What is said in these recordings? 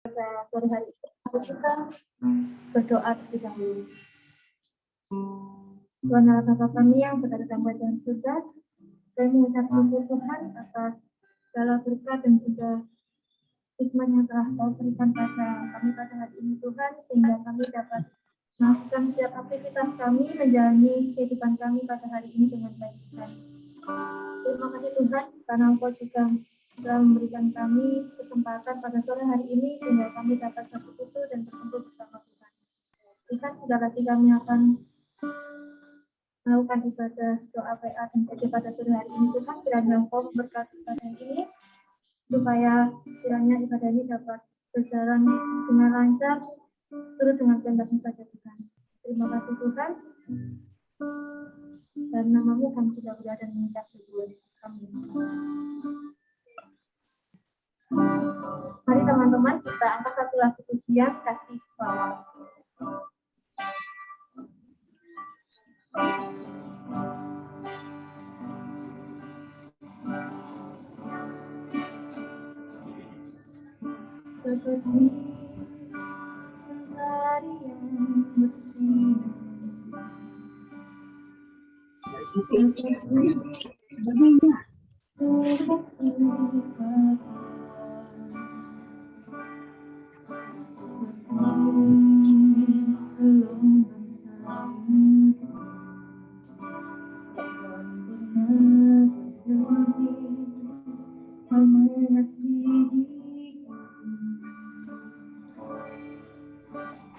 Sore hari ini kita berdoa terlebih dahulu. Tuhan Allah Bapa kami yang berada dalam kerajaan surga, kami mengucap syukur Tuhan atas segala berkat dan juga hikmat yang telah Kau berikan pada kami pada hari ini Tuhan, sehingga kami dapat melakukan setiap aktivitas kami, menjalani kehidupan kami pada hari ini dengan baik Tuhan. Terima kasih Tuhan, karena Engkau juga telah memberikan kami kesempatan pada sore hari ini, sehingga kami dapat bersekutu dan berkumpul bersama Tuhan. Tuhan, sudah lagi kami akan melakukan ibadah doa PA dan PJ pada sore hari ini. Tuhan, kiranya Engkau memberkati ibadah ini, supaya kiranya ibadah ini dapat berjalan dengan lancar, terus dengan kehendak-Mu saja Tuhan. Terima kasih Tuhan. Dan nama-Mu kami sudah berdoa dan mengucap syukur. Amin. Mari teman-teman kita angkat satu lagu pujian kasih salawat. Seperti mentari yang bersinar,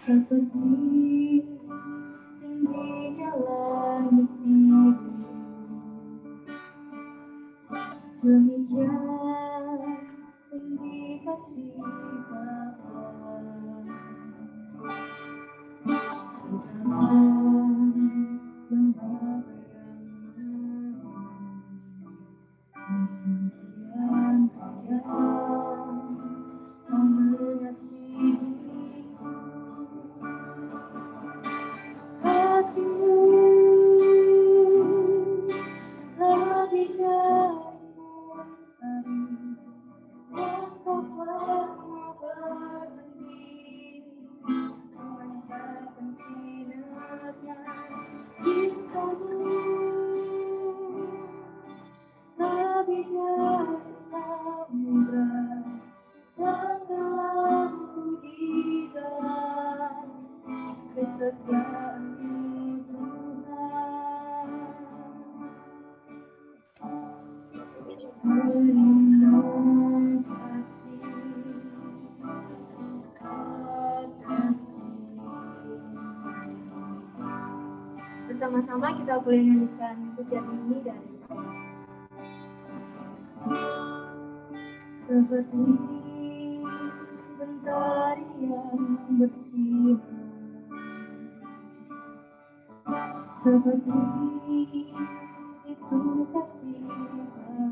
seperti tingginya langit biru, demikian tinggi kasih Bapa. Bersama-sama kita boleh nyanyikan pujian ini dari seperti mentari yang bersinar, seperti itu kasih Bapa.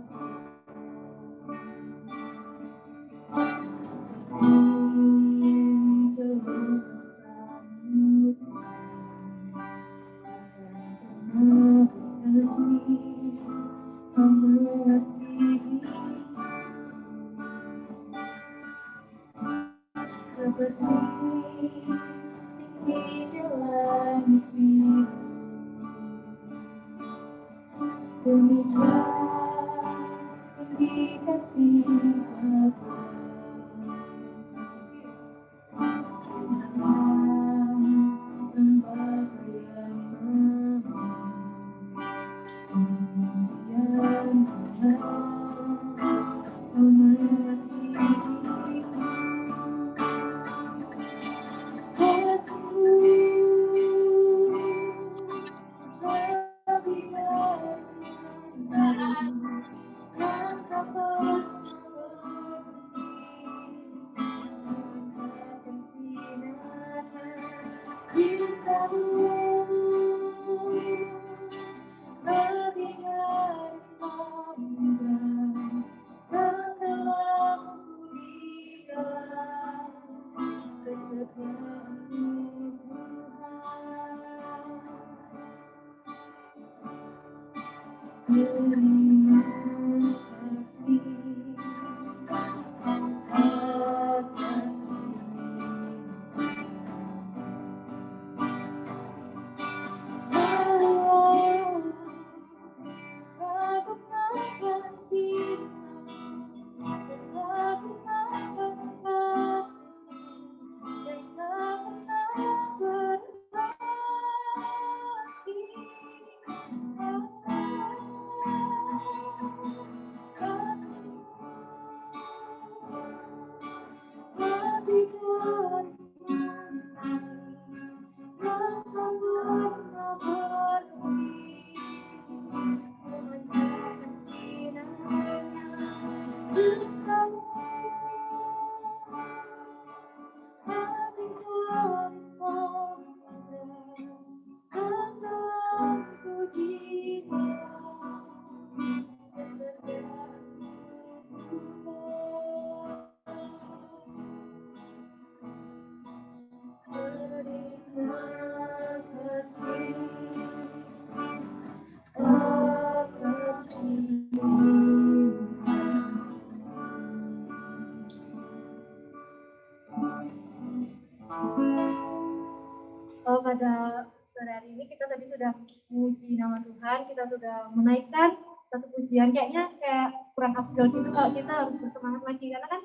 Pada sore hari ini kita tadi sudah memuji nama Tuhan, kita sudah menaikkan satu pujian, kayaknya kayak kurang afdol gitu kalau kita harus bersemangat lagi, karena kan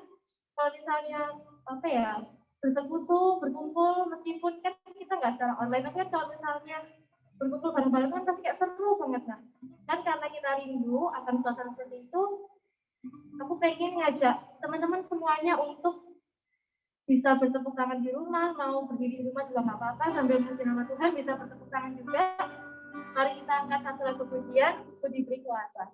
kalau misalnya bersekutu, berkumpul, meskipun kan kita nggak secara online, tapi kan kalau misalnya berkumpul bareng-bareng kan pasti kayak seru banget. Nah kan karena kita rindu akan suasana seperti itu, aku pengen ngajak teman-teman semuanya untuk bisa bertepuk tangan di rumah, mau berdiri di rumah juga nggak apa-apa, sambil memuji nama Tuhan bisa bertepuk tangan juga. Mari kita angkat satu lagu pujian, Ku Diberi Kuasa.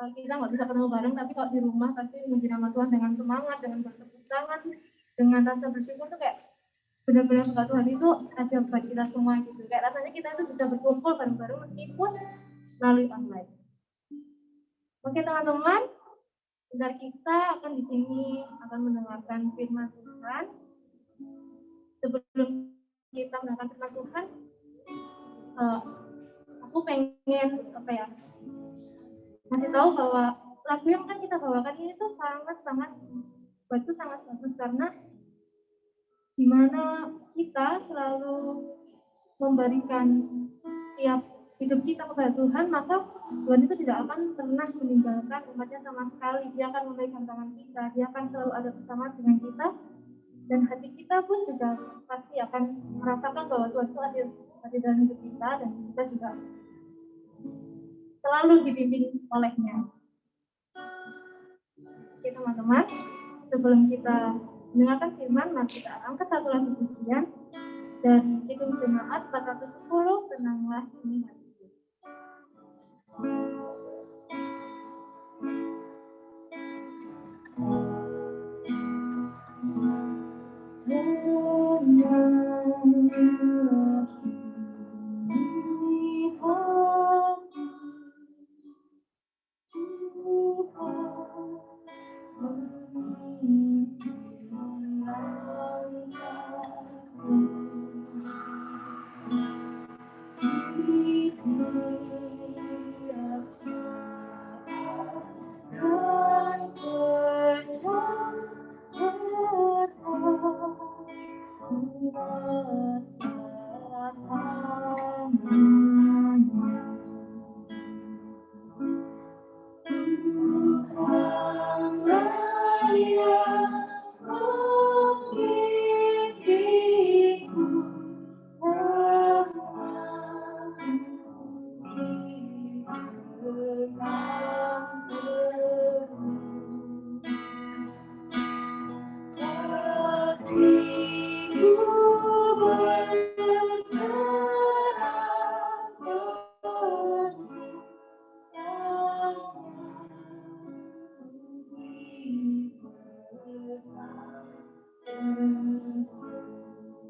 Kita nggak bisa ketemu bareng, tapi kalau di rumah pasti memuji nama Tuhan dengan semangat, dengan bertepuk tangan, dengan rasa bersyukur tuh kayak benar-benar suka Tuhan itu ada buat kita semua gitu. Kayak rasanya kita itu bisa berkumpul bareng-bareng meskipun melalui online. Oke teman-teman, bentar kita akan di sini akan mendengarkan firman Tuhan. Sebelum kita mendengarkan firman Tuhan, aku pengen kasih tahu bahwa lagu yang akan kita bawakan ini tuh sangat bagus karena dimana kita selalu memberikan setiap hidup kita kepada Tuhan, maka Tuhan itu tidak akan pernah meninggalkan umatnya sama sekali. Dia akan memberikan tangan kita, dia akan selalu ada bersama dengan kita, dan hati kita pun juga pasti akan merasakan bahwa Tuhan itu ada dalam hidup kita, dan kita juga selalu dibimbing olehnya. Oke teman-teman, sebelum kita mendengarkan firman, mari kita angkat satu lagu pujian dari Kidung Jemaat 410, Tenanglah Ini Hatiku.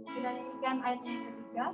Kita nyanyikan ayatnya yang ketiga.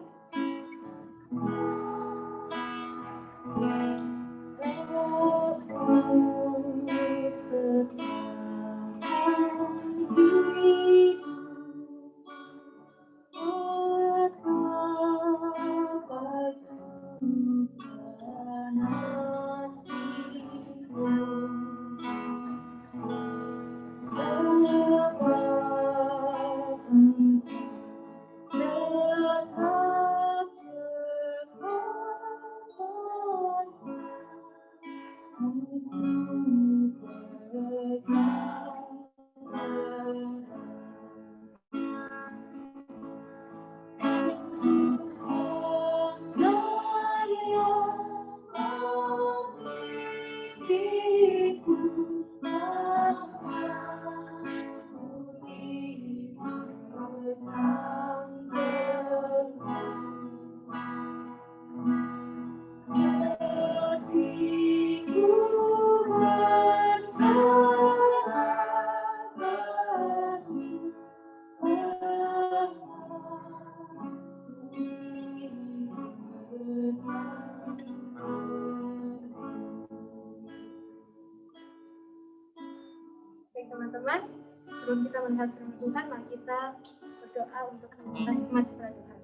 Baik teman-teman, sebelum kita melihat firman Tuhan, mari kita berdoa untuk meminta hikmat kepada Tuhan.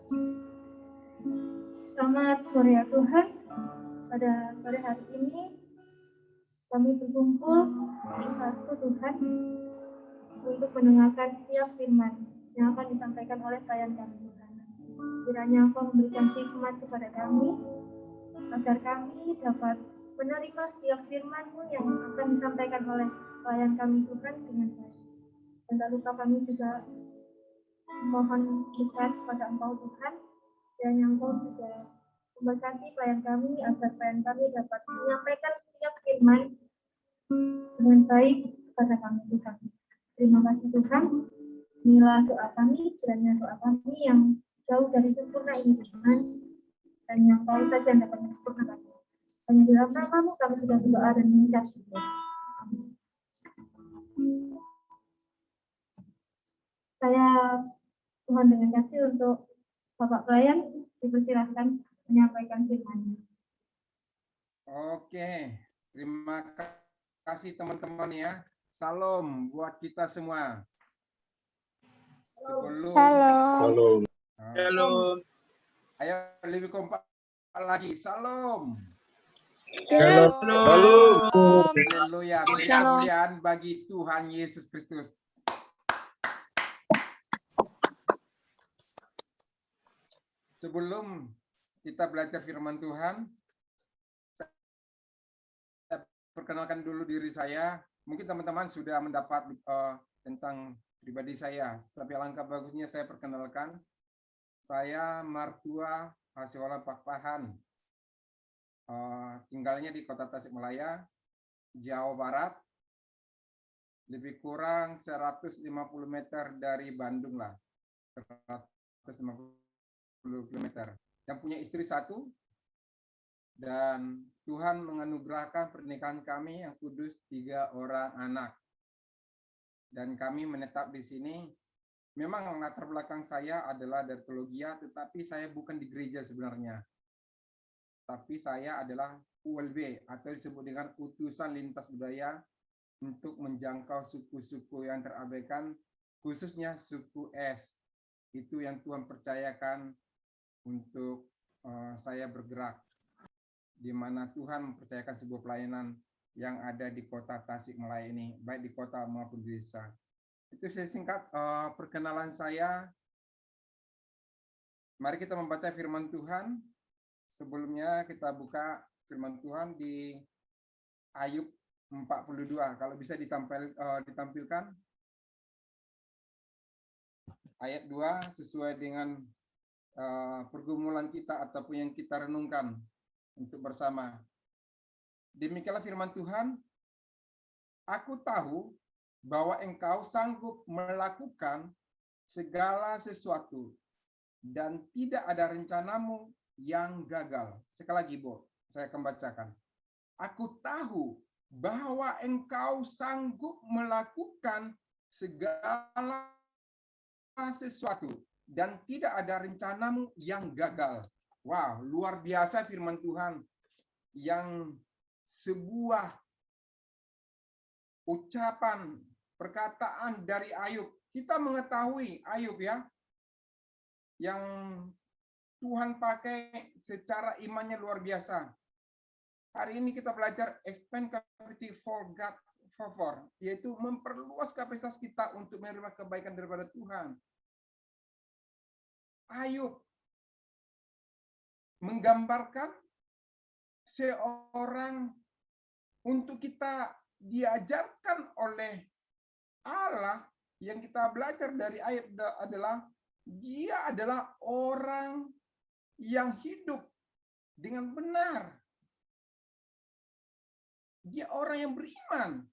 Selamat sore ya Tuhan. Pada sore hari ini kami berkumpul bersatu Tuhan untuk mendengarkan setiap firman yang akan disampaikan oleh pelayan kami Tuhan. Kiranya Engkau memberikan hikmat kepada kami agar kami dapat menerima setiap firman-Mu yang akan disampaikan oleh pelayan kami Tuhan dengan baik. Dan tak lupa kami juga mohon berkat kepada Engkau Tuhan, dan yang Engkau juga memberkati pelayan kami agar pelayan kami dapat menyampaikan setiap firman dengan baik kepada kami Tuhan. Terima kasih Tuhan. Inilah doa kami, kiranya doa kami yang jauh dari sempurna ini Tuhan, dan yang Kau saja yang dapat menyempurnakan. Hanya di dalam nama-Mu kami sudah berdoa dan mengucap syukur. Amin. Saya mohon dengan kasih untuk Bapak pelayan, dipersilahkan menyampaikan firman-Nya. Oke, terima kasih teman-teman ya. Salam buat kita semua. Sebelum Halo. Ayo lebih kompak lagi. Salam. Haleluya. Kemuliaan bagi Tuhan Yesus Kristus. Sebelum kita belajar firman Tuhan, saya perkenalkan dulu diri saya. Mungkin teman-teman sudah mendapat tentang pribadi saya, tapi alangkah bagusnya saya perkenalkan. Saya Martua Hasiola Pakpahan. tinggalnya di Kota Tasikmalaya, Jawa Barat, lebih kurang 150 meter dari Bandung lah, 150 kilometer. Yang punya istri satu, dan Tuhan menganugerahkan pernikahan kami yang kudus 3 orang anak. Dan kami menetap di sini. Memang latar belakang saya adalah dari teologia, tetapi saya bukan di gereja sebenarnya. Tapi saya adalah ULB atau disebut dengan utusan lintas budaya untuk menjangkau suku-suku yang terabaikan, khususnya suku S. Itu yang Tuhan percayakan untuk saya bergerak, di mana Tuhan mempercayakan sebuah pelayanan yang ada di Kota Tasikmalaya ini, baik di kota maupun di desa. Itu singkat perkenalan saya. Mari kita membaca firman Tuhan. Sebelumnya kita buka firman Tuhan di Ayub 42. Kalau bisa ditampilkan ayat 2 sesuai dengan pergumulan kita ataupun yang kita renungkan untuk bersama. Demikianlah firman Tuhan. Aku tahu bahwa engkau sanggup melakukan segala sesuatu dan tidak ada rencanamu yang gagal. Sekali lagi, Bu, saya akan bacakan. Aku tahu bahwa engkau sanggup melakukan segala sesuatu dan tidak ada rencanamu yang gagal. Wow, luar biasa firman Tuhan, yang sebuah ucapan perkataan dari Ayub. Kita mengetahui Ayub ya, yang Tuhan pakai secara imannya luar biasa. Hari ini kita belajar expand capacity for God for, yaitu memperluas kapasitas kita untuk menerima kebaikan daripada Tuhan. Ayub menggambarkan seorang untuk kita diajarkan oleh Allah. Yang kita belajar dari Ayub adalah dia adalah orang yang hidup dengan benar. Dia orang yang beriman.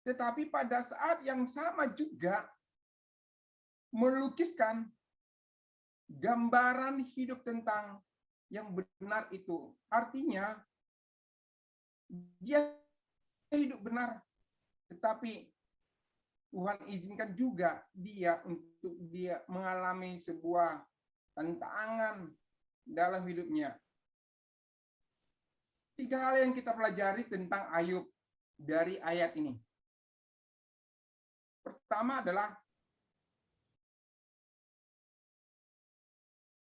Tetapi pada saat yang sama juga melukiskan gambaran hidup tentang yang benar itu. Artinya dia hidup benar, tetapi Tuhan izinkan juga dia untuk dia mengalami sebuah tantangan dalam hidupnya. 3 hal yang kita pelajari tentang Ayub dari ayat ini. Pertama adalah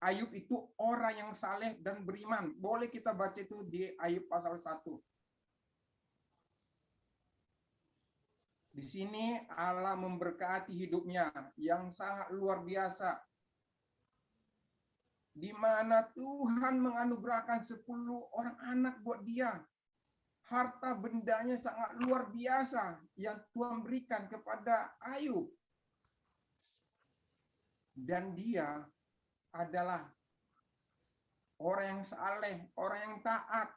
Ayub itu orang yang saleh dan beriman. Boleh kita baca itu di Ayub pasal 1. Di sini Allah memberkati hidupnya yang sangat luar biasa, di mana Tuhan menganugerahkan 10 orang anak buat dia. Harta bendanya sangat luar biasa yang Tuhan berikan kepada Ayub. Dan dia adalah orang yang saleh, orang yang taat,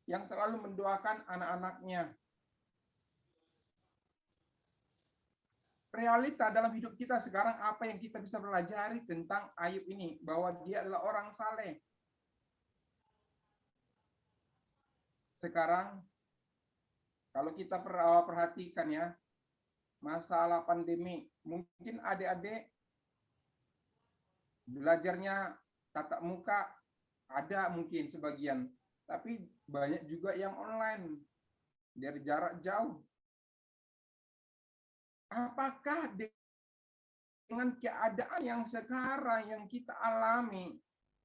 yang selalu mendoakan anak-anaknya. Realita dalam hidup kita sekarang, apa yang kita bisa pelajari tentang Ayub ini, bahwa dia adalah orang saleh. Sekarang kalau kita perhatikan ya, masalah pandemi, mungkin adik-adik belajarnya tatap muka ada mungkin sebagian, tapi banyak juga yang online dari jarak jauh. Apakah dengan keadaan yang sekarang yang kita alami,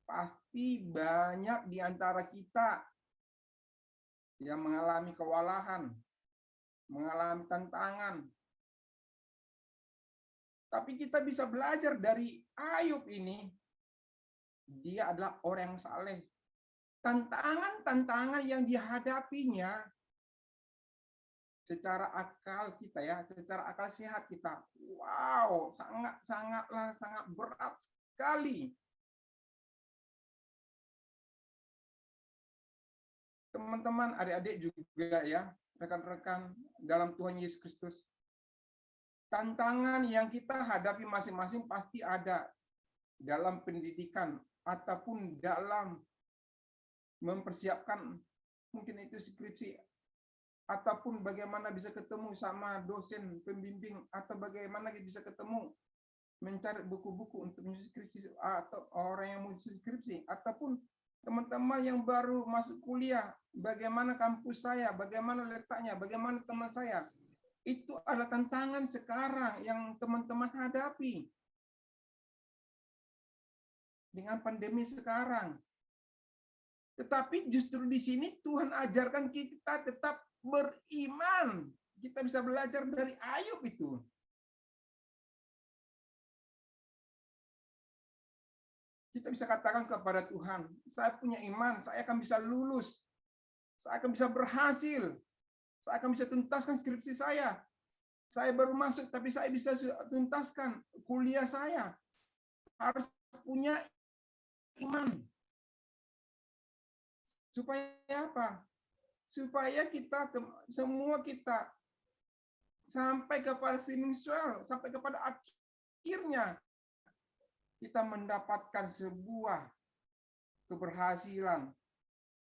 pasti banyak di antara kita yang mengalami kewalahan, mengalami tantangan. Tapi kita bisa belajar dari Ayub ini. Dia adalah orang yang saleh. Tantangan-tantangan yang dihadapinya secara akal kita ya, secara akal sehat kita, wow, sangat berat sekali. teman-teman, adik-adik juga ya, rekan-rekan dalam Tuhan Yesus Kristus. Tantangan yang kita hadapi masing-masing pasti ada dalam pendidikan ataupun dalam mempersiapkan mungkin itu skripsi, ataupun bagaimana bisa ketemu sama dosen pembimbing, atau bagaimana bisa ketemu mencari buku-buku untuk skripsi, atau orang yang mau skripsi, ataupun teman-teman yang baru masuk kuliah, bagaimana kampus saya, bagaimana letaknya, bagaimana teman saya. Itu adalah tantangan sekarang yang teman-teman hadapi dengan pandemi sekarang. Tetapi justru di sini Tuhan ajarkan kita tetap beriman. Kita bisa belajar dari Ayub itu. Kita bisa katakan kepada Tuhan, saya punya iman, saya akan bisa lulus, saya akan bisa berhasil, saya akan bisa tuntaskan skripsi saya. Saya baru masuk, tapi saya bisa tuntaskan kuliah saya. Harus punya iman. Supaya apa? Supaya kita semua kita sampai kepada finishal, sampai kepada akhirnya kita mendapatkan sebuah keberhasilan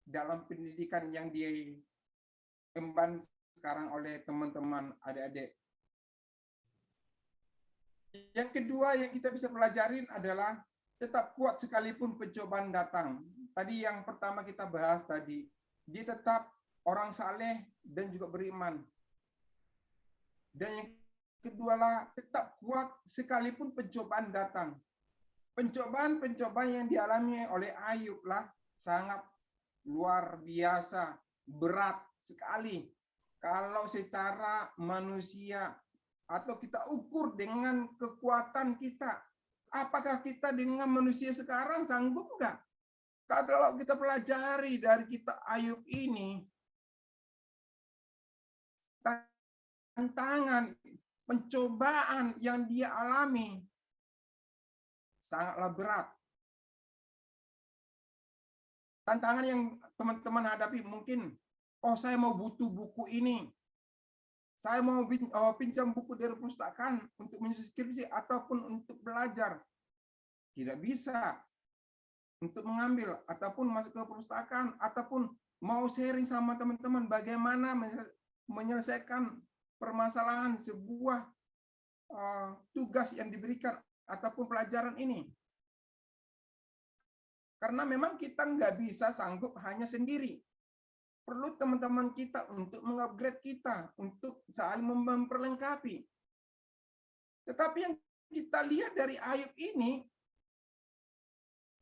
dalam pendidikan yang diemban sekarang oleh teman-teman adik-adik. Yang kedua yang kita bisa pelajarin adalah tetap kuat sekalipun pencobaan datang. Tadi yang pertama kita bahas tadi, dia tetap orang saleh dan juga beriman. Dan yang kedua lah, tetap kuat sekalipun pencobaan datang. Pencobaan-pencobaan yang dialami oleh Ayub lah sangat luar biasa, berat sekali. Kalau secara manusia atau kita ukur dengan kekuatan kita, apakah kita dengan manusia sekarang sanggup nggak? Kalau kita pelajari dari kita Ayub ini, tantangan, pencobaan yang dia alami sangatlah berat. Tantangan yang teman-teman hadapi mungkin, oh saya mau butuh buku ini, saya mau pinjam buku dari perpustakaan untuk menyusun skripsi ataupun untuk belajar. Tidak bisa untuk mengambil ataupun masuk ke perpustakaan ataupun mau sharing sama teman-teman bagaimana menyelesaikan permasalahan sebuah tugas yang diberikan ataupun pelajaran ini. Karena memang kita nggak bisa sanggup hanya sendiri. Perlu teman-teman kita untuk mengupgrade kita, untuk saling memperlengkapi. Tetapi yang kita lihat dari Ayub ini,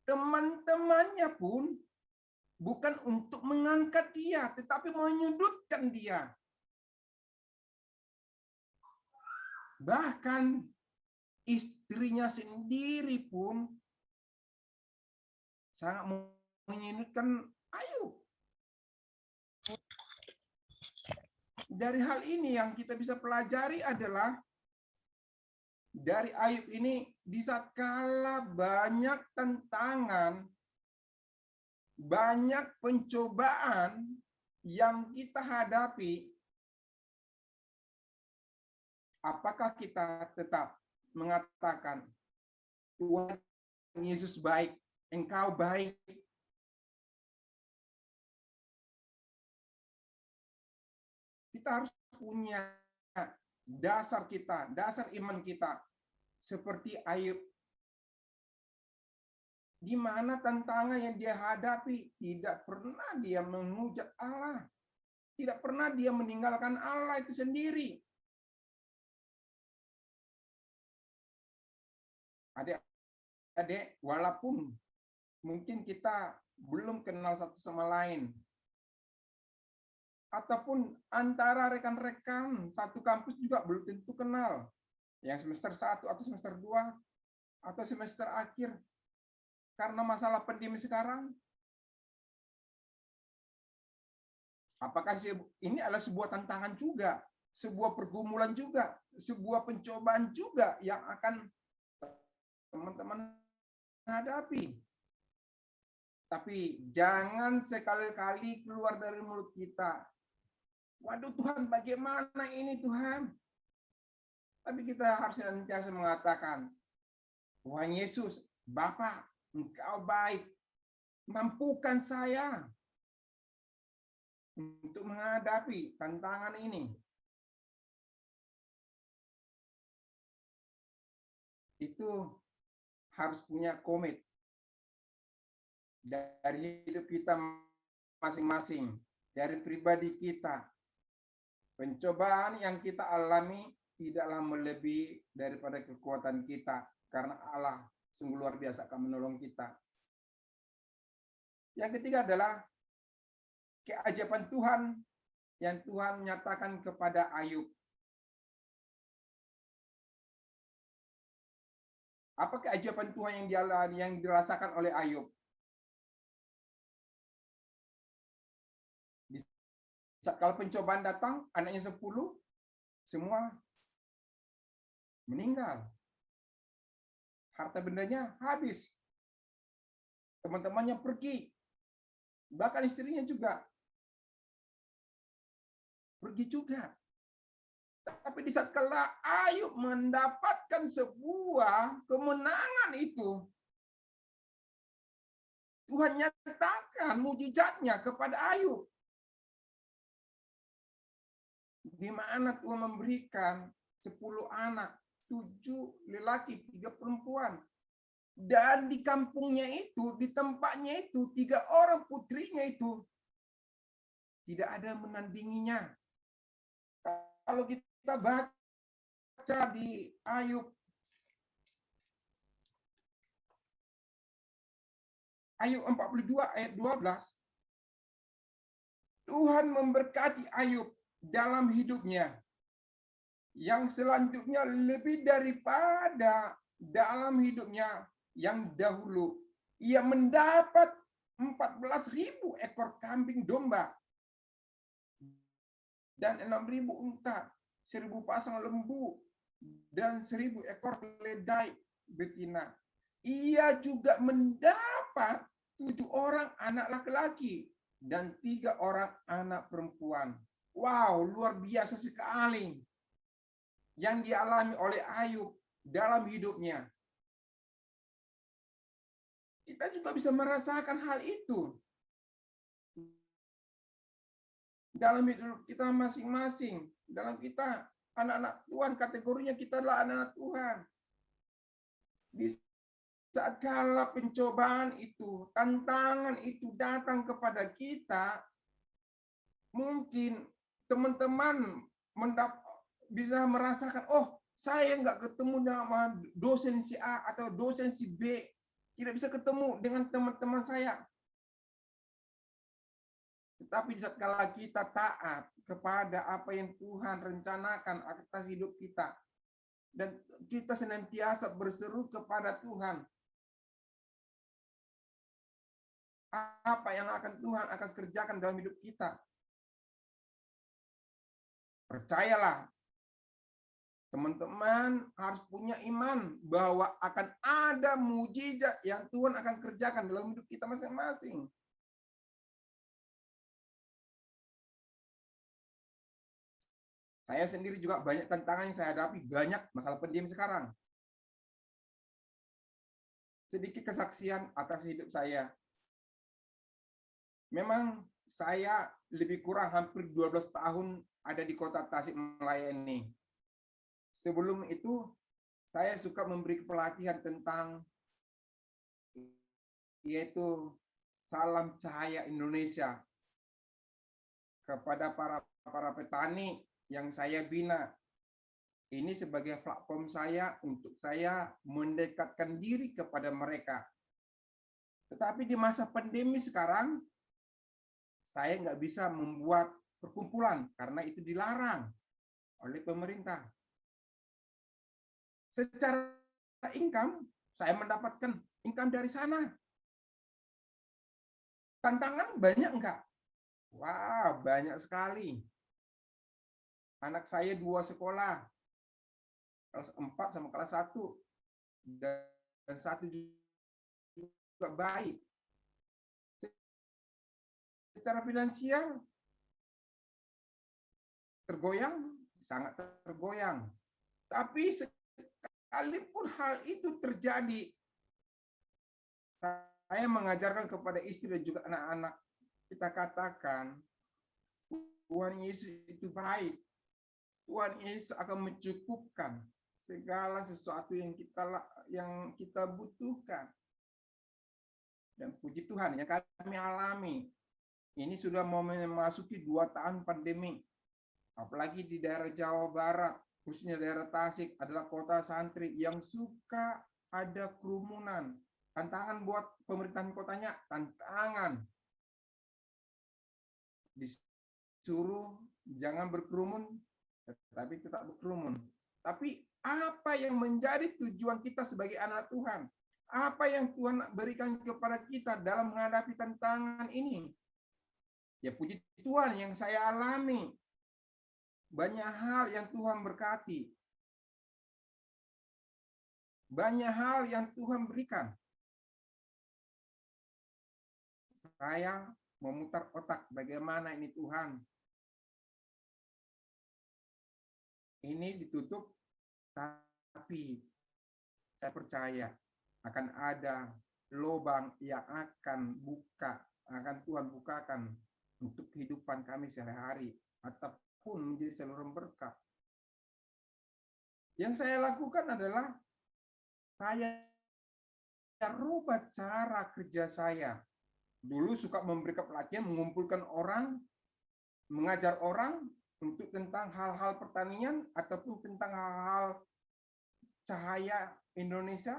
teman-temannya pun bukan untuk mengangkat dia, tetapi menyudutkan dia. Bahkan istrinya sendiri pun sangat menyudutkan Ayub. Dari hal ini yang kita bisa pelajari adalah dari Ayub ini, di saat kala banyak tantangan, banyak pencobaan yang kita hadapi, apakah kita tetap mengatakan, Tuhan Yesus baik, Engkau baik? Kita harus punya dasar kita, dasar iman kita, seperti Ayub. Di mana tantangan yang dia hadapi, tidak pernah dia menghujat Allah. Tidak pernah dia meninggalkan Allah itu sendiri. Adik-adik, walaupun mungkin kita belum kenal satu sama lain, ataupun antara rekan-rekan satu kampus juga belum tentu kenal. Yang semester 1 atau semester 2 atau semester akhir. Karena masalah pandemi sekarang. Apakah ini adalah sebuah tantangan juga, sebuah pergumulan juga, sebuah pencobaan juga yang akan teman-teman hadapi. Tapi jangan sekali-kali keluar dari mulut kita, waduh Tuhan, bagaimana ini Tuhan? Tapi kita harus senantiasa mengatakan, Tuhan Yesus, Bapa, Engkau baik, mampukan saya untuk menghadapi tantangan ini. Itu harus punya komit dari hidup kita masing-masing, dari pribadi kita. Pencobaan yang kita alami tidaklah melebihi daripada kekuatan kita, karena Allah sungguh luar biasa akan menolong kita. Yang ketiga adalah keajaiban Tuhan yang Tuhan nyatakan kepada Ayub. Apa keajaiban Tuhan yang dirasakan oleh Ayub? Kalau pencobaan datang, anaknya 10, semua meninggal. Harta bendanya habis. Teman-temannya pergi. Bahkan istrinya juga pergi juga. Tapi di saat kala Ayub mendapatkan sebuah kemenangan itu, Tuhan nyatakan mujizatnya kepada Ayub. Di mana Tuhan memberikan 10 anak, 7 lelaki, 3 perempuan. Dan di kampungnya itu, di tempatnya itu, 3 orang putrinya itu tidak ada menandinginya. Kalau kita baca di Ayub 42 ayat 12, Tuhan memberkati Ayub dalam hidupnya, yang selanjutnya lebih daripada dalam hidupnya yang dahulu. Ia mendapat 14.000 ekor kambing domba dan 6.000 unta, 1.000 pasang lembu, dan 1.000 ekor keledai betina. Ia juga mendapat 7 orang anak laki-laki dan 3 orang anak perempuan. Wow, luar biasa sekali yang dialami oleh Ayub dalam hidupnya. Kita juga bisa merasakan hal itu dalam hidup kita masing-masing. Dalam kita anak-anak Tuhan, kategorinya kita adalah anak-anak Tuhan. Di saat kala pencobaan itu, tantangan itu datang kepada kita, mungkin teman-teman bisa merasakan, oh saya nggak ketemu dengan dosen si A atau dosen si B, tidak bisa ketemu dengan teman-teman saya. Tetapi di saat kala kita taat kepada apa yang Tuhan rencanakan atas hidup kita, dan kita senantiasa berseru kepada Tuhan, apa yang Tuhan akan kerjakan dalam hidup kita. Percayalah, teman-teman harus punya iman bahwa akan ada mujizat yang Tuhan akan kerjakan dalam hidup kita masing-masing. Saya sendiri juga banyak tantangan yang saya hadapi, banyak masalah pandemi sekarang. Sedikit kesaksian atas hidup saya. Memang saya lebih kurang hampir 12 tahun ada di kota Tasikmalaya ini. Sebelum itu, saya suka memberi pelatihan tentang yaitu Salam Cahaya Indonesia kepada para petani yang saya bina. Ini sebagai platform saya untuk saya mendekatkan diri kepada mereka. Tetapi di masa pandemi sekarang, saya nggak bisa membuat perkumpulan karena itu dilarang oleh pemerintah. Secara income, saya mendapatkan income dari sana. Tantangan banyak enggak? Wah, banyak sekali. Anak saya 2 sekolah, kelas 4 sama kelas 1, dan 1 juga baik. secara finansial tergoyang, sangat tergoyang. Tapi sekalipun hal itu terjadi, saya mengajarkan kepada istri dan juga anak-anak, kita katakan, Tuhan Yesus itu baik. Tuhan Yesus akan mencukupkan segala sesuatu yang kita butuhkan. Dan puji Tuhan yang kami alami, ini sudah mau memasuki 2 tahun pandemi. Apalagi di daerah Jawa Barat, khususnya daerah Tasik adalah kota santri yang suka ada kerumunan. Tantangan buat pemerintahan kotanya, tantangan. Disuruh jangan berkerumun, tetapi tetap berkerumun. Tapi apa yang menjadi tujuan kita sebagai anak Tuhan? Apa yang Tuhan berikan kepada kita dalam menghadapi tantangan ini? Ya puji Tuhan yang saya alami. Banyak hal yang Tuhan berkati. Banyak hal yang Tuhan berikan. Saya memutar otak bagaimana ini Tuhan. Ini ditutup, tapi saya percaya akan ada lubang yang akan Tuhan bukakan untuk kehidupan kami sehari-hari ataupun menjadi saluran berkat. Yang saya lakukan adalah saya rubah cara kerja saya. Dulu suka memberikan pelatihan, mengumpulkan orang, mengajar orang untuk tentang hal-hal pertanian ataupun tentang hal-hal cahaya Indonesia.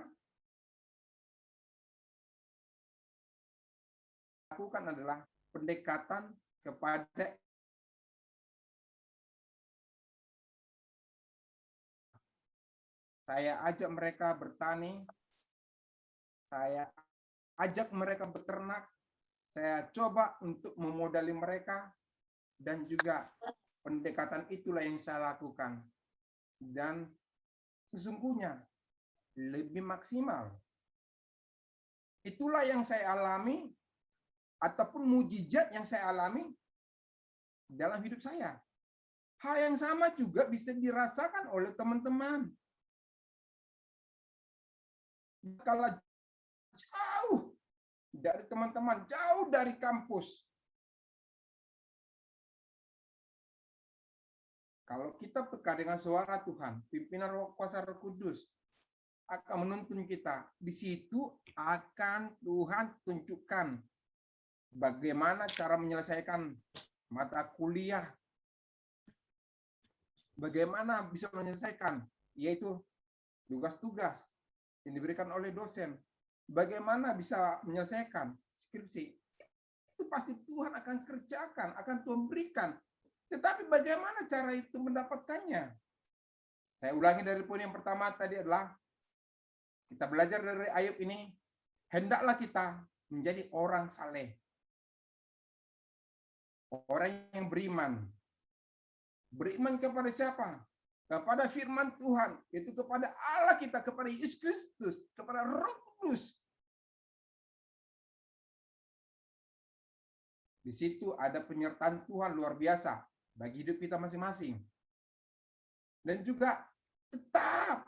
Lakukan adalah pendekatan kepada saya ajak mereka bertani, saya ajak mereka beternak, saya coba untuk memodali mereka, dan juga pendekatan itulah yang saya lakukan. Dan sesungguhnya lebih maksimal. Itulah yang saya alami, ataupun mujizat yang saya alami dalam hidup saya. Hal yang sama juga bisa dirasakan oleh teman-teman. Kalau jauh dari teman-teman, jauh dari kampus, kalau kita peka dengan suara Tuhan, pimpinan Roh Kuasa Roh Kudus akan menuntun kita. Di situ akan Tuhan tunjukkan bagaimana cara menyelesaikan mata kuliah, bagaimana bisa menyelesaikan, yaitu tugas-tugas yang diberikan oleh dosen, bagaimana bisa menyelesaikan skripsi. Itu pasti Tuhan akan kerjakan, akan Tuhan berikan. Tetapi bagaimana cara itu mendapatkannya? Saya ulangi dari poin yang pertama tadi adalah, kita belajar dari Ayub ini, hendaklah kita menjadi orang saleh. Orang yang beriman. Beriman kepada siapa? Kepada firman Tuhan, itu kepada Allah kita, kepada Yesus Kristus, kepada Roh Kudus. Di situ ada penyertaan Tuhan luar biasa bagi hidup kita masing-masing. Dan juga tetap,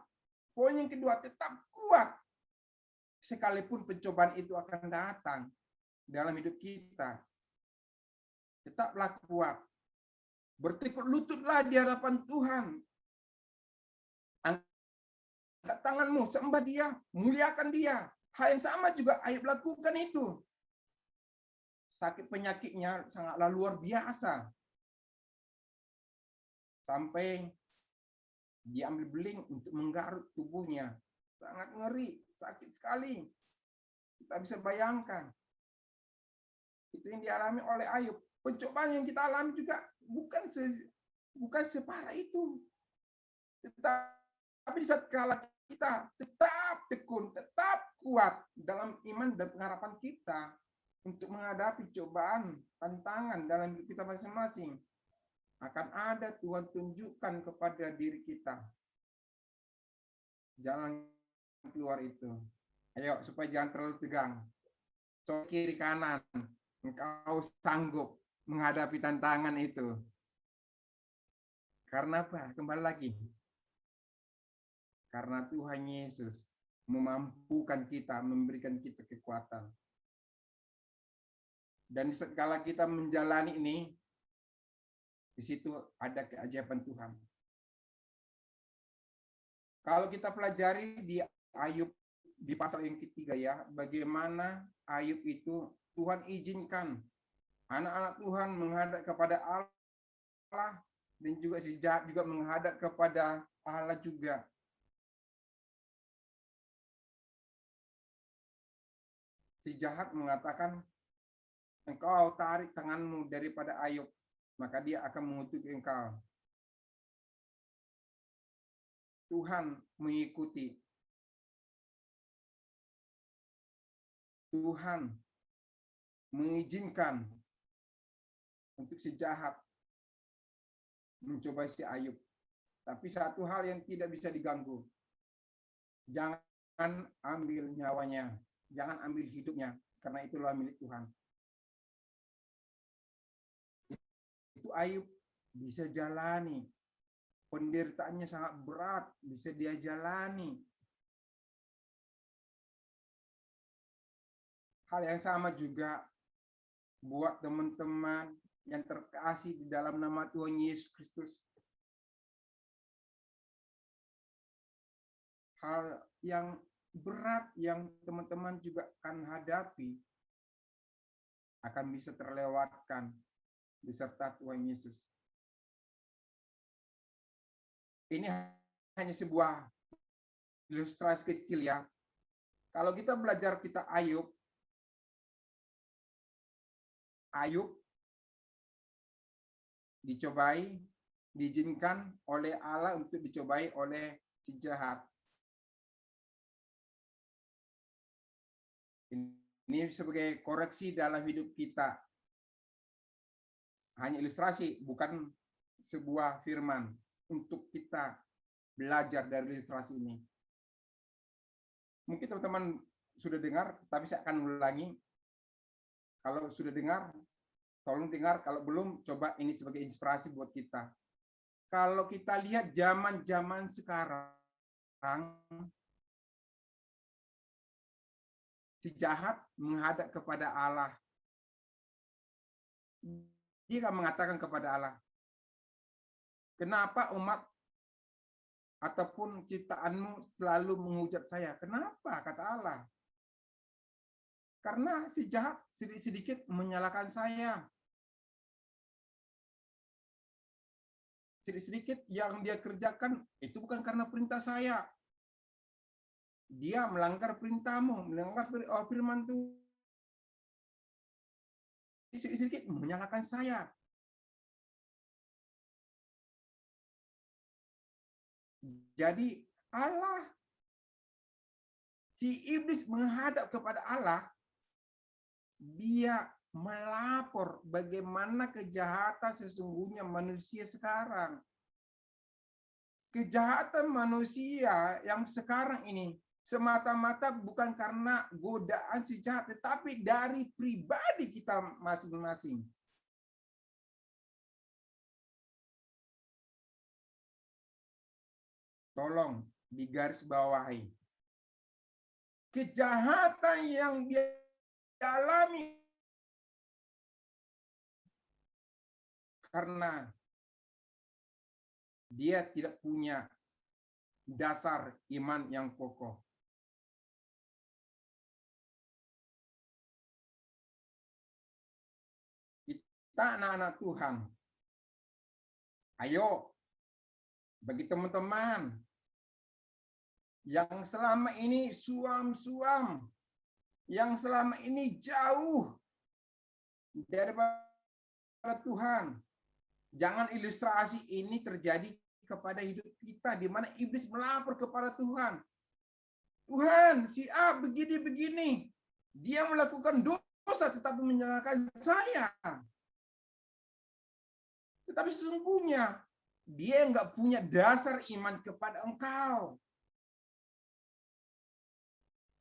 poin yang kedua, tetap kuat. Sekalipun pencobaan itu akan datang dalam hidup kita. Tetaplah kuat. Bertekuk lututlah di hadapan Tuhan. Angkat tanganmu, sembah Dia, muliakan Dia. Hal yang sama juga Ayub lakukan itu. Sakit penyakitnya sangatlah luar biasa. Sampai diambil beling untuk menggaruk tubuhnya. Sangat ngeri, sakit sekali. Kita bisa bayangkan. Itu yang dialami oleh Ayub. Pencobaan yang kita alami juga bukan separah itu. Tapi di saat kala kita tetap tekun, tetap kuat dalam iman dan pengharapan kita untuk menghadapi cobaan, tantangan dalam hidup kita masing-masing, akan ada Tuhan tunjukkan kepada diri kita jalan keluar itu. Ayo, supaya jangan terlalu tegang. Coba kiri kanan, engkau sanggup menghadapi tantangan itu. Karena apa? Kembali lagi. Karena Tuhan Yesus memampukan kita, memberikan kita kekuatan. Dan sekala kita menjalani ini, di situ ada keajaiban Tuhan. Kalau kita pelajari di Ayub di pasal yang ketiga ya, bagaimana Ayub itu Tuhan izinkan anak-anak Tuhan menghadap kepada Allah dan juga si jahat juga menghadap kepada Allah juga. Si jahat mengatakan, engkau tarik tanganmu daripada Ayub, maka dia akan mengutuk engkau. Tuhan mengikuti. Tuhan mengizinkan untuk si jahat mencobai si Ayub. Tapi satu hal yang tidak bisa diganggu. Jangan ambil nyawanya. Jangan ambil hidupnya. Karena itulah milik Tuhan. Itu Ayub bisa jalani. Penderitaannya sangat berat. Bisa dia jalani. Hal yang sama juga buat teman-teman yang terkasih di dalam nama Tuhan Yesus Kristus. Hal yang berat yang teman-teman juga akan hadapi akan bisa terlewatkan beserta Tuhan Yesus. Ini hanya sebuah ilustrasi kecil ya. Kalau kita belajar kita Ayub dicobai, diizinkan oleh Allah untuk dicobai oleh si jahat. Ini sebagai koreksi dalam hidup kita. Hanya ilustrasi, bukan sebuah firman untuk kita belajar dari ilustrasi ini. Mungkin teman-teman sudah dengar, tapi saya akan ulangi. Kalau sudah dengar, tolong dengar. Kalau belum, coba ini sebagai inspirasi buat kita. Kalau kita lihat zaman-zaman sekarang, si jahat menghadap kepada Allah. Dia akan mengatakan kepada Allah, kenapa umat ataupun ciptaanmu selalu menghujat saya? Kenapa? Kata Allah. Karena si jahat sedikit-sedikit menyalahkan saya. Sedikit-sedikit yang dia kerjakan itu bukan karena perintah saya. Dia melanggar perintahmu, melanggar firman Tuhan. Sedikit-sedikit menyalahkan saya. Jadi Allah, si iblis menghadap kepada Allah, dia melapor bagaimana kejahatan sesungguhnya manusia sekarang. Kejahatan manusia yang sekarang ini semata-mata bukan karena godaan si jahat, tetapi dari pribadi kita masing-masing. Tolong digarisbawahi. Kejahatan yang dia alami karena dia tidak punya dasar iman yang kokoh. Kita anak-anak Tuhan. Ayo, bagi teman-teman yang selama ini suam-suam, yang selama ini jauh daripada Tuhan, jangan ilustrasi ini terjadi kepada hidup kita, di mana iblis melapor kepada Tuhan. Tuhan, si A begini-begini. Dia melakukan dosa tetapi menyalahkan saya. Tetapi sesungguhnya dia nggak punya dasar iman kepada engkau.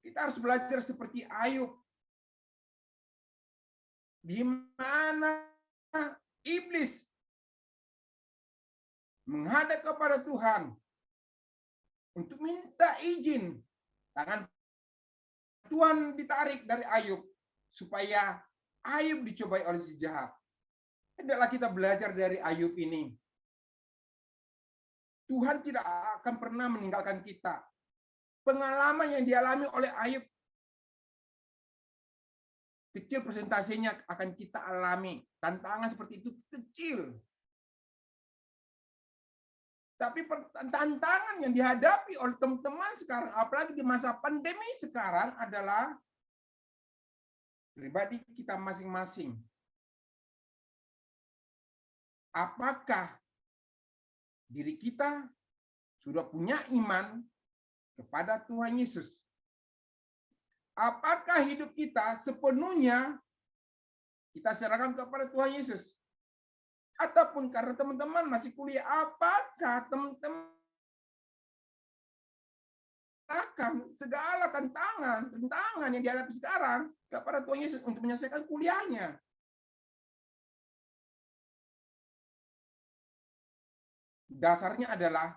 Kita harus belajar seperti Ayub. di mana iblis menghadap kepada Tuhan untuk minta izin. Tangan Tuhan ditarik dari Ayub supaya Ayub dicobai oleh si jahat. Hendaklah kita belajar dari Ayub ini. Tuhan tidak akan pernah meninggalkan kita. Pengalaman yang dialami oleh Ayub kecil persentasenya akan kita alami. Tantangan seperti itu kecil. Tapi tantangan yang dihadapi oleh teman-teman sekarang, apalagi di masa pandemi sekarang, adalah pribadi kita masing-masing. Apakah diri kita sudah punya iman kepada Tuhan Yesus? Apakah hidup kita sepenuhnya kita serahkan kepada Tuhan Yesus? Ataupun karena teman-teman masih kuliah, apakah teman-teman akan segala tantangan yang dihadapi sekarang kepada Tuhan Yesus untuk menyelesaikan kuliahnya? Dasarnya adalah,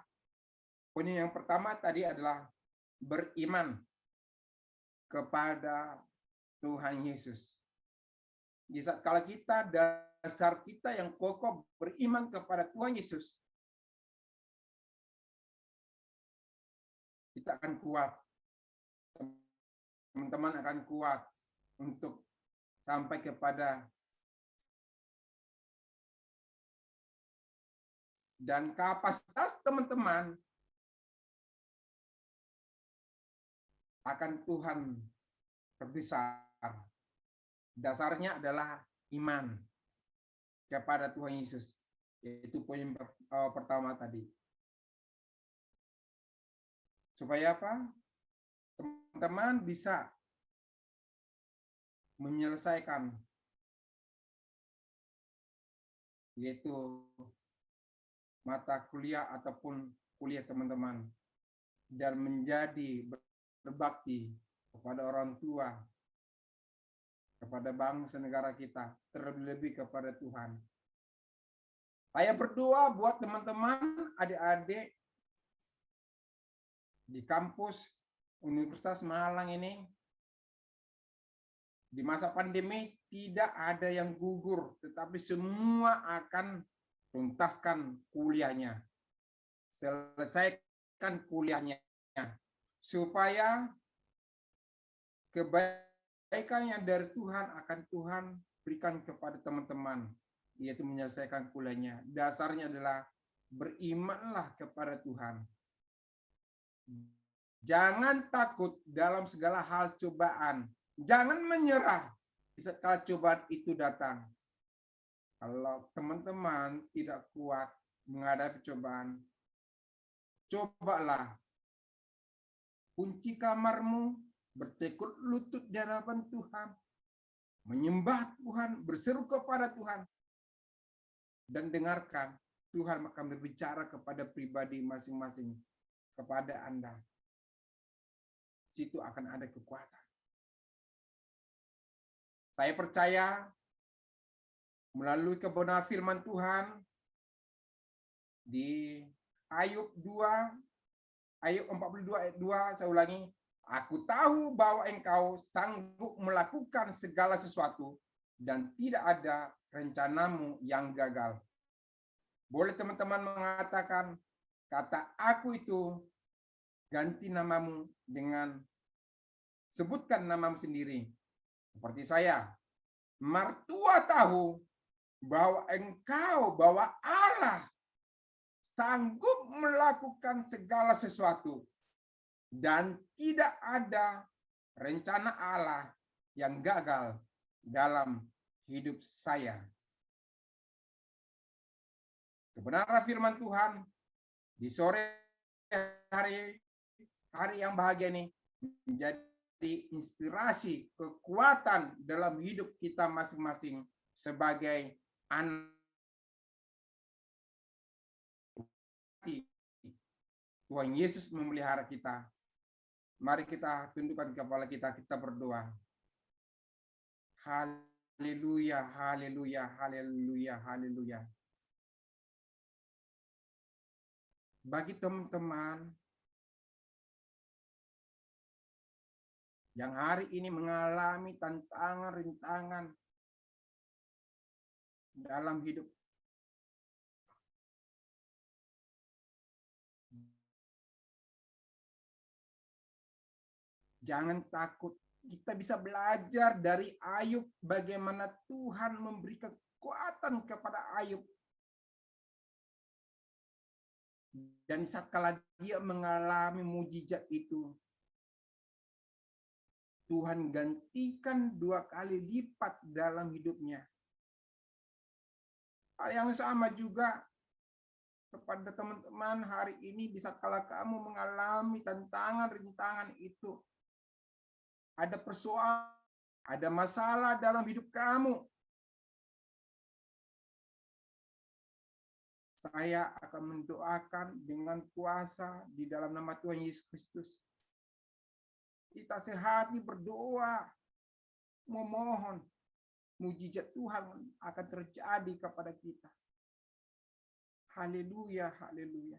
poin yang pertama tadi adalah beriman kepada Tuhan Yesus. Di saat kalau kita dasar kita yang kokoh beriman kepada Tuhan Yesus, kita akan kuat. Teman-teman akan kuat untuk sampai kepada dan kapasitas teman-teman akan Tuhan terbesar. Dasarnya adalah iman kepada Tuhan Yesus. Yaitu poin pertama tadi. Supaya apa? Teman-teman bisa menyelesaikan, yaitu mata kuliah ataupun kuliah teman-teman, dan menjadi berbakti kepada orang tua, kepada bangsa negara kita, terlebih-lebih kepada Tuhan. Saya berdoa buat teman-teman, adik-adik di kampus Universitas Malang ini, di masa pandemi tidak ada yang gugur, tetapi semua akan tuntaskan kuliahnya, selesaikan kuliahnya, supaya kebaikan yang dari Tuhan akan Tuhan berikan kepada teman-teman, yaitu menyelesaikan kuliahnya. Dasarnya adalah berimanlah kepada Tuhan. Jangan takut dalam segala hal cobaan. Jangan menyerah setelah cobaan itu datang. Kalau teman-teman tidak kuat menghadapi cobaan, cobalah kunci kamarmu, bertekuk lutut di hadapan Tuhan, menyembah Tuhan, berseru kepada Tuhan, dan dengarkan Tuhan akan berbicara kepada pribadi masing-masing, kepada Anda. Situ akan ada kekuatan. Saya percaya melalui kebenaran firman Tuhan di Ayub 2, Ayub 42 ayat 2, saya ulangi, aku tahu bahwa engkau sanggup melakukan segala sesuatu dan tidak ada rencanamu yang gagal. Boleh teman-teman mengatakan kata aku itu, ganti namamu dengan sebutkan namamu sendiri. Seperti saya, mertua tahu bahwa engkau, bahwa Allah sanggup melakukan segala sesuatu dan tidak ada rencana Allah yang gagal dalam hidup saya. Kebenaran firman Tuhan di sore hari yang bahagia ini menjadi inspirasi, kekuatan dalam hidup kita masing-masing sebagai anak Tuhan Yesus memelihara kita. Mari kita tundukkan kepala kita, kita berdoa. Haleluya. Haleluya, haleluya, haleluya, haleluya. Bagi teman-teman yang hari ini mengalami tantangan, rintangan dalam hidup, jangan takut. Kita bisa belajar dari Ayub bagaimana Tuhan memberi kekuatan kepada Ayub. Dan saat kala dia mengalami mujizat itu, Tuhan gantikan 2 kali lipat dalam hidupnya. Hal yang sama juga kepada teman-teman hari ini, di saat kala kamu mengalami tantangan, rintangan itu, ada persoalan, ada masalah dalam hidup kamu, saya akan mendoakan dengan kuasa di dalam nama Tuhan Yesus Kristus. Kita sehati berdoa, memohon mujizat Tuhan akan terjadi kepada kita. Haleluya, haleluya.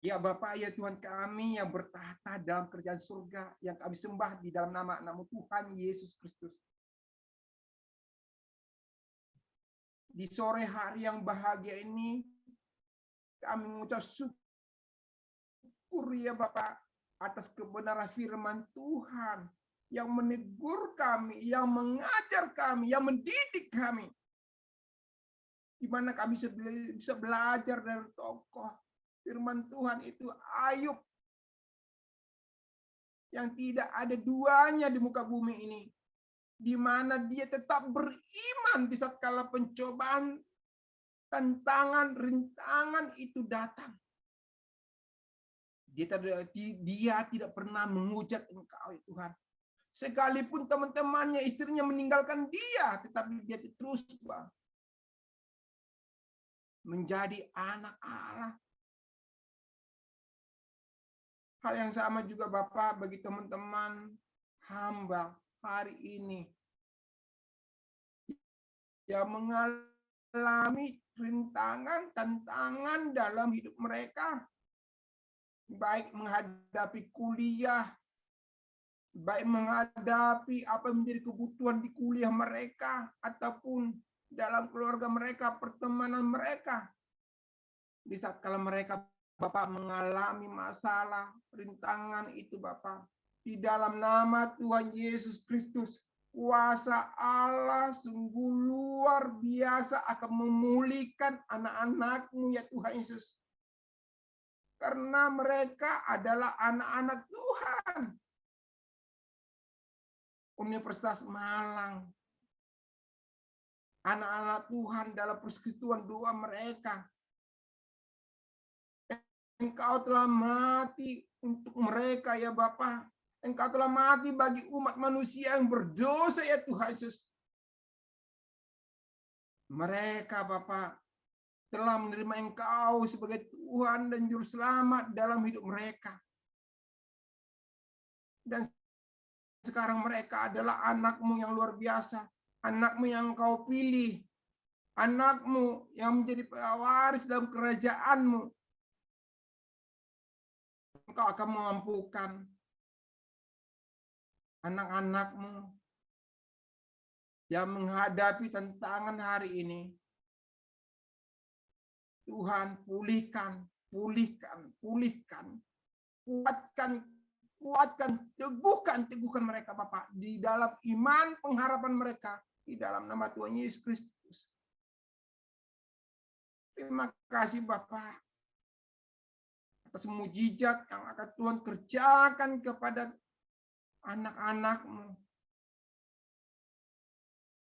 Ya Bapa, ya Tuhan kami yang bertahta dalam kerajaan surga, yang kami sembah di dalam nama-Mu Tuhan Yesus Kristus. Di sore hari yang bahagia ini, kami mengucap syukur ya Bapa atas kebenaran firman Tuhan yang menegur kami, yang mengajar kami, yang mendidik kami. Di mana kami bisa belajar dari tokoh firman Tuhan itu Ayub, yang tidak ada duanya di muka bumi ini, di mana dia tetap beriman di saat kala pencobaan, tantangan, rintangan itu datang. Dia tidak pernah menghujat Engkau ya Tuhan. Sekalipun teman-temannya, istrinya meninggalkan dia, tetapi dia terus menjadi anak Allah. Hal yang sama juga Bapak bagi teman-teman hamba hari ini yang mengalami rintangan, tantangan dalam hidup mereka, baik menghadapi kuliah, baik menghadapi apa yang menjadi kebutuhan di kuliah mereka, ataupun dalam keluarga mereka, pertemanan mereka. Di saat kala mereka Bapak mengalami masalah, rintangan itu Bapak, di dalam nama Tuhan Yesus Kristus, kuasa Allah sungguh luar biasa akan memulihkan anak-anak-Mu ya Tuhan Yesus. Karena mereka adalah anak-anak Tuhan. Universitas Malang, anak-anak Tuhan dalam persekutuan doa mereka. Engkau telah mati untuk mereka ya Bapa. Engkau telah mati bagi umat manusia yang berdosa ya Tuhan Yesus. Mereka Bapa telah menerima Engkau sebagai Tuhan dan Juru Selamat dalam hidup mereka. Dan sekarang mereka adalah anak-Mu yang luar biasa. Anak-Mu yang Engkau pilih. Anak-Mu yang menjadi pewaris dalam kerajaan-Mu. Engkau akan memampukan anak-anak-Mu yang menghadapi tantangan hari ini. Tuhan, pulihkan, pulihkan, pulihkan. Kuatkan, teguhkan mereka Bapak di dalam iman pengharapan mereka di dalam nama Tuhan Yesus Kristus. Terima kasih Bapak atas mujizat yang akan Tuhan kerjakan kepada anak-anak-Mu.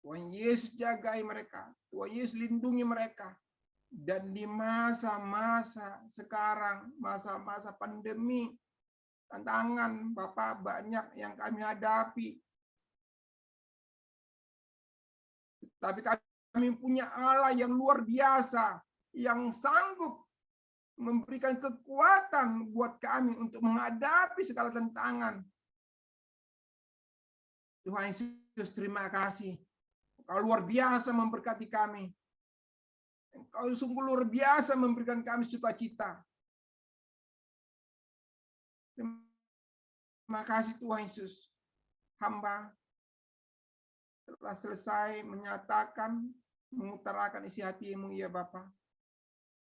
Tuhan Yesus jagai mereka, Tuhan Yesus lindungi mereka. Dan di masa-masa sekarang, masa-masa pandemi, tantangan Bapak banyak yang kami hadapi. Tapi kami punya Allah yang luar biasa, yang sanggup memberikan kekuatan buat kami untuk menghadapi segala tantangan. Tuhan Yesus, terima kasih. Engkau luar biasa memberkati kami. Engkau sungguh luar biasa memberikan kami sukacita. Terima kasih Tuhan Yesus. Hamba telah selesai menyatakan, mengutarakan isi hatimu ya Bapa.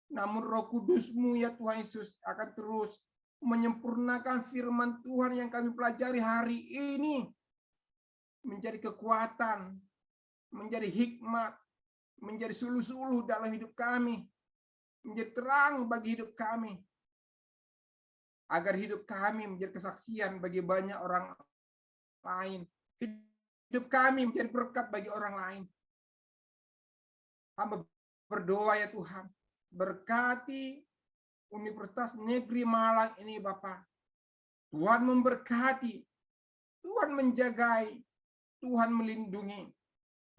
Namun Roh Kudus-Mu ya Tuhan Yesus akan terus menyempurnakan firman Tuhan yang kami pelajari hari ini menjadi kekuatan, menjadi hikmat, menjadi suluh-suluh dalam hidup kami, menjadi terang bagi hidup kami, agar hidup kami menjadi kesaksian bagi banyak orang lain. Hidup kami menjadi berkat bagi orang lain. Hamba berdoa ya Tuhan, berkati Universitas Negeri Malang ini Bapak. Tuhan memberkati, Tuhan menjagai, Tuhan melindungi.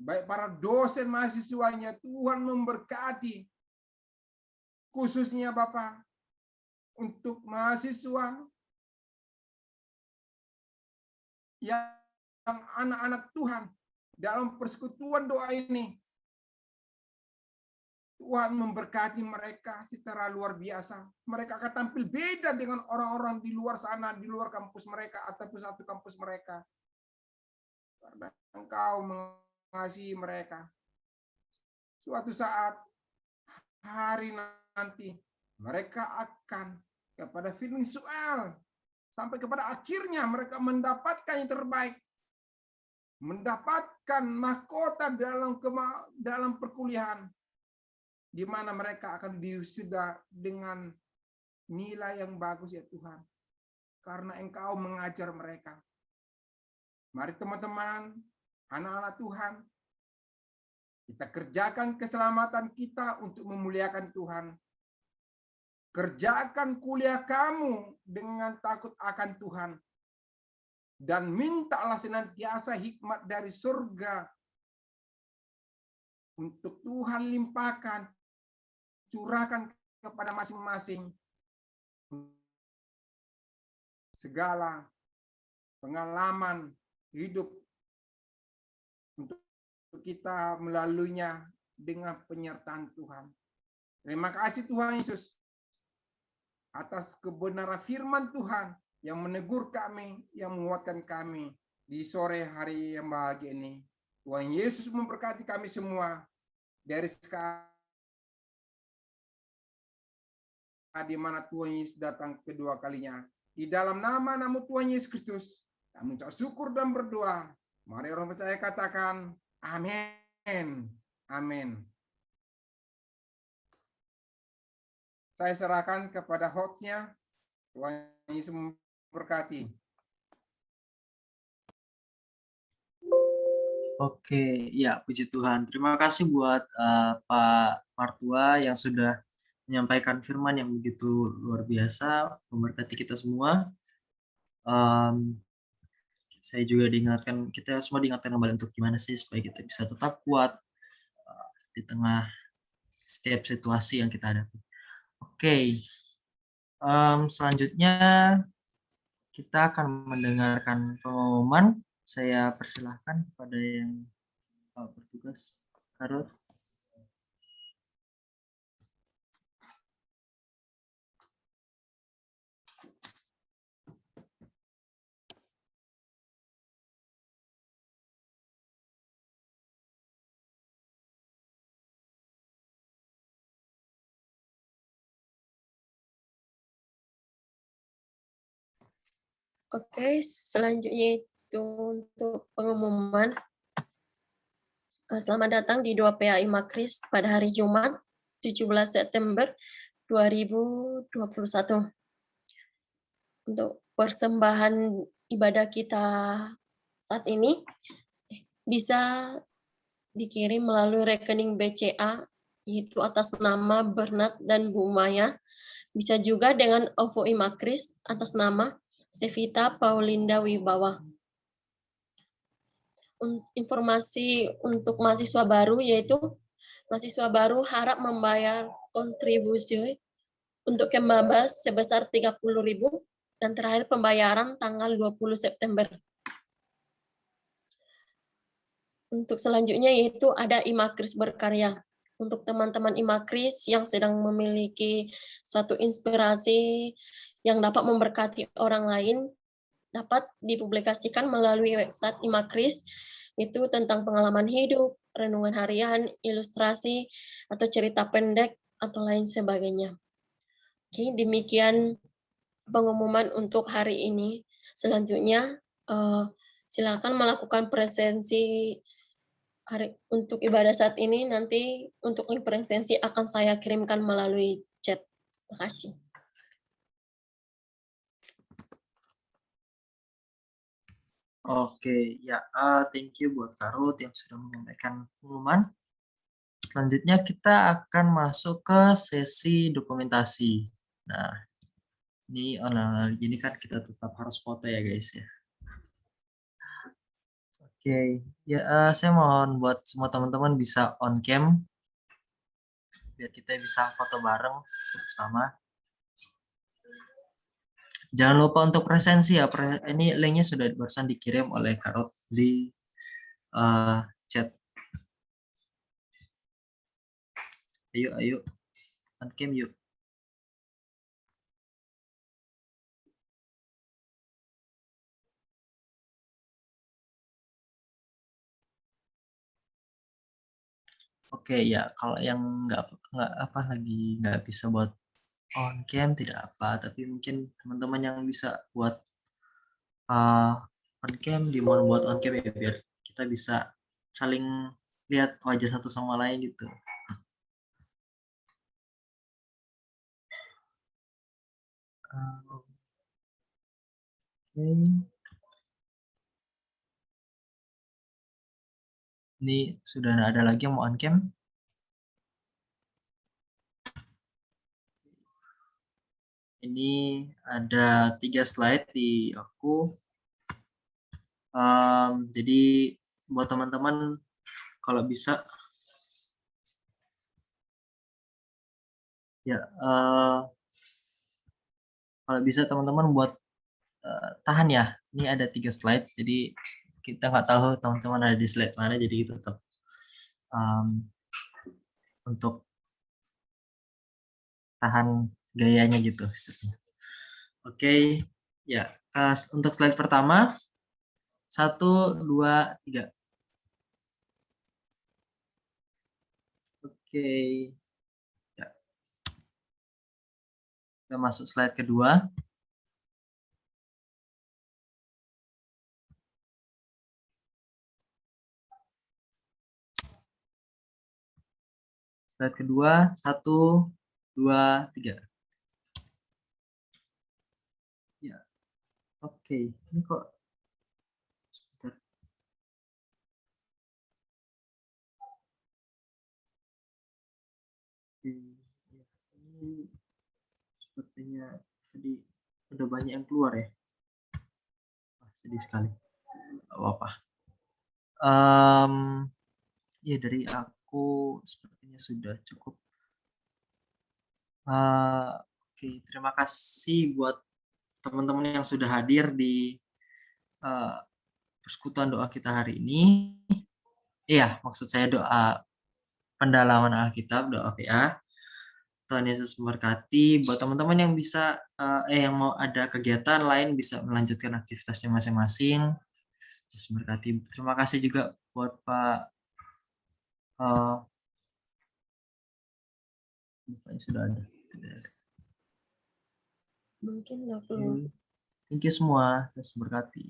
Baik para dosen mahasiswanya, Tuhan memberkati. Khususnya Bapak, untuk mahasiswa yang anak-anak Tuhan dalam persekutuan doa ini, Tuhan memberkati mereka secara luar biasa. Mereka akan tampil beda dengan orang-orang di luar sana, di luar kampus mereka ataupun satu kampus mereka. Karena Engkau mengasihi mereka. Suatu saat, hari nanti, mereka akan kepada Venezuela. Sampai kepada akhirnya mereka mendapatkan yang terbaik. Mendapatkan mahkota dalam perkuliahan. Di mana mereka akan diwisuda dengan nilai yang bagus ya Tuhan. Karena Engkau mengajar mereka. Mari teman-teman, anak-anak Tuhan, kita kerjakan keselamatan kita untuk memuliakan Tuhan. Kerjakan kuliah kamu dengan takut akan Tuhan. Dan mintalah senantiasa hikmat dari surga. Untuk Tuhan limpahkan, curahkan kepada masing-masing segala pengalaman hidup untuk kita melaluinya dengan penyertaan Tuhan. Terima kasih Tuhan Yesus atas kebenaran firman Tuhan yang menegur kami, yang menguatkan kami di sore hari yang bahagia ini. Tuhan Yesus memberkati kami semua dari sekarang di mana Tuhan Yesus datang kedua kalinya. Di dalam nama Tuhan Yesus Kristus, kami mengucap syukur dan berdoa. Mari orang percaya katakan, amin. Amin. Saya serahkan kepada hostnya. Tuhan Yesus memberkati. Oke, ya puji Tuhan. Terima kasih buat Pak Martua yang sudah menyampaikan firman yang begitu luar biasa, memberkati kita semua. Saya juga diingatkan, kita semua diingatkan kembali untuk gimana sih supaya kita bisa tetap kuat di tengah setiap situasi yang kita hadapi. Oke, selanjutnya kita akan mendengarkan pengumuman. Saya persilahkan kepada yang bertugas. Karut. Oke, selanjutnya itu untuk pengumuman. Selamat datang di 2 PAI Makris pada hari Jumat 17 September 2021. Untuk persembahan ibadah kita saat ini bisa dikirim melalui rekening BCA, yaitu atas nama Bernard dan Bu Maya. Bisa juga dengan OVO Imakris atas nama Sevita Paulinda Wibawa. Informasi untuk mahasiswa baru, yaitu mahasiswa baru harap membayar kontribusi untuk Kemabas sebesar 30.000 dan terakhir pembayaran tanggal 20 September. Untuk selanjutnya yaitu ada Imakris Berkarya. Untuk teman-teman Imakris yang sedang memiliki suatu inspirasi yang dapat memberkati orang lain, dapat dipublikasikan melalui website Imakris, itu tentang pengalaman hidup, renungan harian, ilustrasi, atau cerita pendek, atau lain sebagainya. Oke, demikian pengumuman untuk hari ini. Selanjutnya, silakan melakukan presensi untuk ibadah saat ini. Nanti untuk link presensi akan saya kirimkan melalui chat. Terima kasih. Oke, ya, thank you buat Kak Ruth yang sudah menyampaikan pengumuman. Selanjutnya kita akan masuk ke sesi dokumentasi. Nah, ini gini kan kita tetap harus foto ya guys ya. Oke, ya saya mohon buat semua teman-teman bisa on cam biar kita bisa foto bareng bersama. Jangan lupa untuk presensi ya. Ini linknya sudah barusan dikirim oleh Kak Ruth di chat. Ayo, on cam yuk. Oke ya, kalau yang nggak apa lagi nggak bisa buat on cam tidak apa, tapi mungkin teman-teman yang bisa buat on cam dimohon buat on cam ya biar kita bisa saling lihat wajah satu sama lain gitu. Oke. Ini sudah ada lagi yang mau on cam. Ini ada 3 slide di aku. Jadi buat teman-teman kalau bisa ya kalau bisa teman-teman buat tahan ya. Ini ada 3 slide. Jadi kita nggak tahu teman-teman ada di slide mana. Jadi tetap untuk tahan gayanya gitu. Oke, ya. Untuk slide pertama 1, 2, 3. Oke. Ya. Kita masuk slide kedua. Slide kedua, 1, 2, 3. Ya, oke. Ini kok sebentar. Ini sepertinya tadi udah banyak yang keluar ya. Sedih sekali. Gak apa-apa. Ya dari aku sepertinya sudah cukup. Oke, terima kasih buat teman-teman yang sudah hadir di persekutuan doa kita hari ini. Iya, maksud saya doa pendalaman Alkitab, doa PA. Tuhan Yesus memberkati. Buat teman-teman yang bisa yang mau ada kegiatan lain bisa melanjutkan aktivitasnya masing-masing. Yesus memberkati. Terima kasih juga buat Pak Bapaknya sudah ada. Mungkin nggak perlu. Thank you semua. Yesus memberkati.